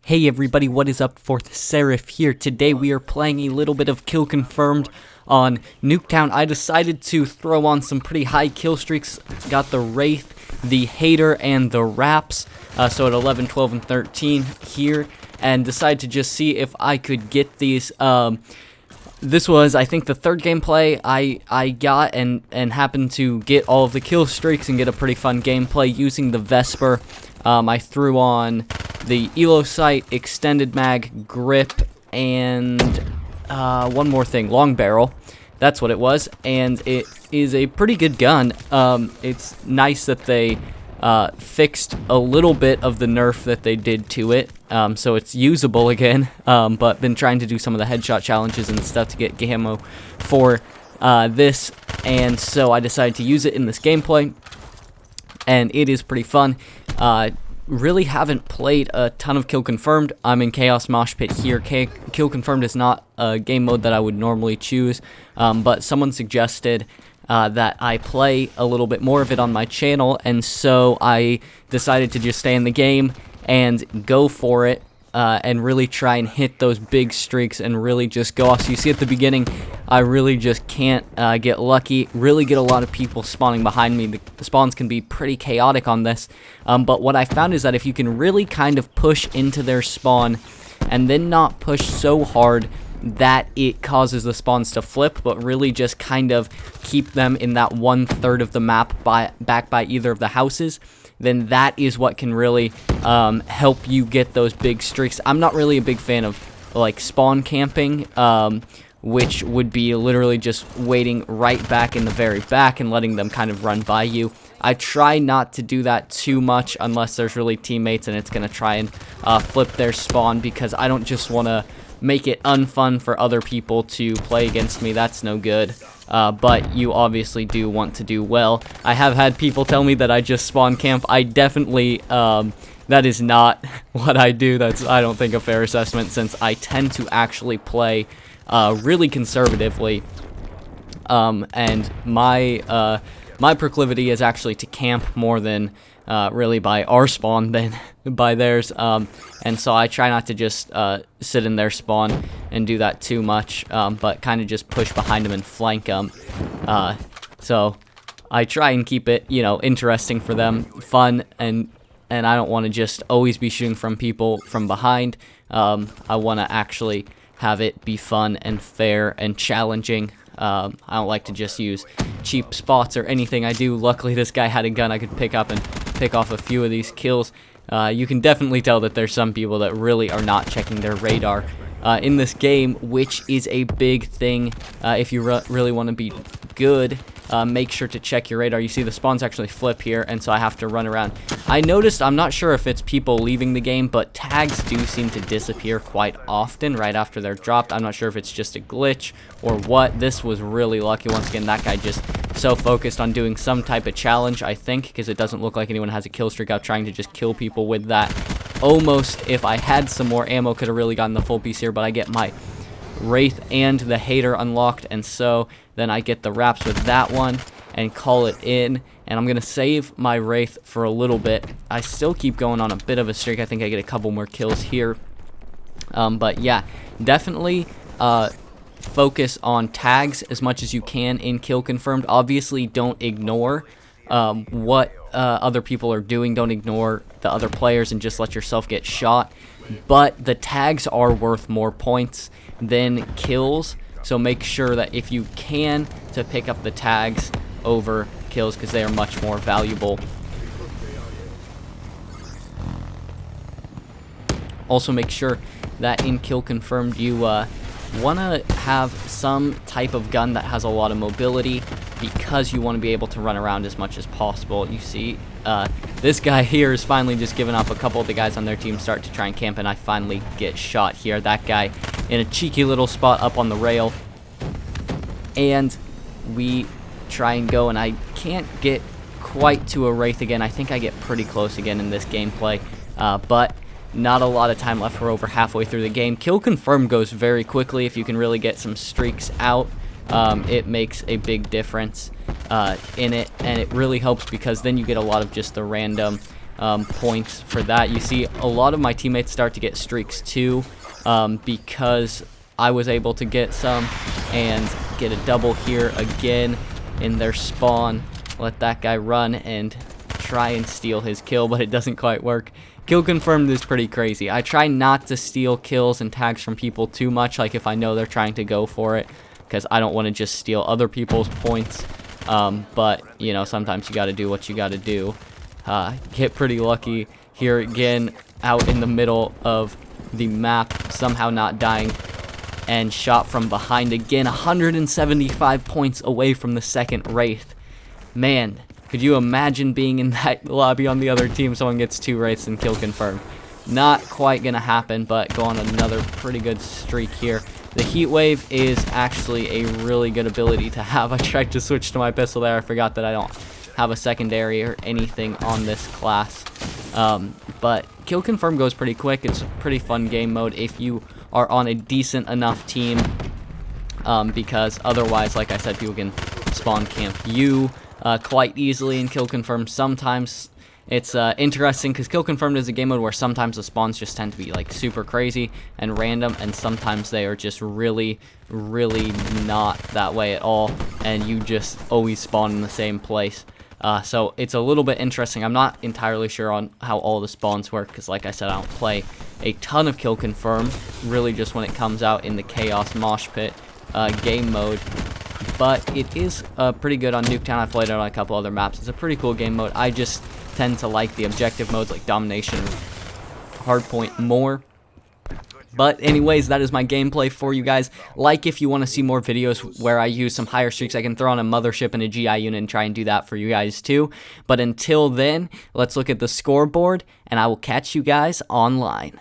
Hey everybody, what is up? Fourth Seraph here. Today we are playing a little bit of Kill Confirmed on Nuketown. I decided to throw on some pretty high kill streaks. Got the Wraith, the HATR, and the R.A.P.S. So at 11, 12, and 13 here. And decided to just see if I could get these. This was, I think, the third gameplay I got and happened to get all of the kill streaks and get a pretty fun gameplay using the Vesper. I threw on the Elo sight, extended mag, grip, and one more thing, long barrel. That's what it was, and it is a pretty good gun. It's nice that they fixed a little bit of the nerf that they did to it, so it's usable again, but been trying to do some of the headshot challenges and stuff to get ammo for this, and so I decided to use it in this gameplay, and it is pretty fun. Really haven't played a ton of Kill Confirmed. I'm in Chaos Mosh Pit here. Kill Confirmed is not a game mode that I would normally choose, but someone suggested that I play a little bit more of it on my channel, and so I decided to just stay in the game and go for it, and really try and hit those big streaks and really just go off. So you see at the beginning, I really just can't get lucky, really get a lot of people spawning behind me. The spawns can be pretty chaotic on this, but what I found is that if you can really kind of push into their spawn and then not push so hard that it causes the spawns to flip, but really just kind of keep them in that 1/3 of the map back by either of the houses, then that is what can really help you get those big streaks. I'm not really a big fan of like spawn camping, which would be literally just waiting right back in the very back and letting them kind of run by you. I try not to do that too much unless there's really teammates and it's going to try and flip their spawn, because I don't just want to make it unfun for other people to play against me. That's no good. But you obviously do want to do well. I have had people tell me that I just spawn camp. I definitely, that is not what I do. That's, I don't think, a fair assessment, since I tend to actually play really conservatively. And my proclivity is actually to camp more than really by our spawn than by theirs, and so I try not to just sit in their spawn and do that too much, but kind of just push behind them and flank them. So I try and keep it, you know, interesting for them, fun, and I don't want to just always be shooting from people from behind. I want to actually have it be fun and fair and challenging. I don't like to just use cheap spots or anything I do. Luckily, this guy had a gun I could pick up and pick off a few of these kills. You can definitely tell that there's some people that really are not checking their radar in this game, which is a big thing. If you really want to be good, make sure to check your radar. You see the spawns actually flip here, and so I have to run around. I noticed, I'm not sure if it's people leaving the game, but tags do seem to disappear quite often right after they're dropped. I'm not sure if it's just a glitch or what. This was really lucky. Once again, that guy just so focused on doing some type of challenge, I think, because it doesn't look like anyone has a kill streak out trying to just kill people with that. Almost, if I had some more ammo, could have really gotten the full piece here, but I get my Wraith and the HATR unlocked, and so then I get the R.A.P.S with that one and call it in. And I'm gonna save my Wraith for a little bit. I still keep going on a bit of a streak. I think I get a couple more kills here, but yeah, definitely focus on tags as much as you can in Kill Confirmed. Obviously, don't ignore what other people are doing. Don't ignore the other players and just let yourself get shot. But the tags are worth more points than kills, so make sure that if you can to pick up the tags over kills, because they are much more valuable. Also, make sure that in Kill Confirmed you want to have some type of gun that has a lot of mobility, because you want to be able to run around as much as possible. You see, this guy here is finally just giving up. A couple of the guys on their team start to try and camp, and I finally get shot here. That guy in a cheeky little spot up on the rail, and we try and go, and I can't get quite to a Wraith again. I think I get pretty close again in this gameplay, but not a lot of time left. We're over halfway through the game. Kill Confirmed goes very quickly if you can really get some streaks out. It makes a big difference in it, and it really helps because then you get a lot of just the random points for that. You see a lot of my teammates start to get streaks too, because I was able to get some and get a double here again in their spawn. Let that guy run and try and steal his kill, but it doesn't quite work. Kill confirmed is pretty crazy. I try not to steal kills and tags from people too much, like if I know they're trying to go for it, because I don't want to just steal other people's points. But, you know, sometimes you got to do what you got to do. Get pretty lucky here again, out in the middle of the map, somehow not dying, and shot from behind again. 175 points away from the second Wraith. Man, could you imagine being in that lobby on the other team? Someone gets 2 Wraiths and kill confirmed. Not quite gonna happen, but go on another pretty good streak here. The heat wave is actually a really good ability to have. I tried to switch to my pistol there. I forgot that I don't have a secondary or anything on this class. But kill confirm goes pretty quick. It's a pretty fun game mode if you are on a decent enough team, because otherwise, like I said, people can spawn camp you quite easily and kill confirm. Sometimes it's interesting because kill confirmed is a game mode where sometimes the spawns just tend to be like super crazy and random, and sometimes they are just really not that way at all, and you just always spawn in the same place. So it's a little bit interesting. I'm not entirely sure on how all the spawns work because, like I said, I don't play a ton of kill confirm, really just when it comes out in the chaos mosh pit game mode. But it is pretty good on Nuketown. I've played it on a couple other maps. It's a pretty cool game mode. I just tend to like the objective modes like Domination and Hardpoint more. But anyways, that is my gameplay for you guys. Like if you want to see more videos where I use some higher streaks, I can throw on a mothership and a GI unit and try and do that for you guys too. But until then, let's look at the scoreboard, and I will catch you guys online.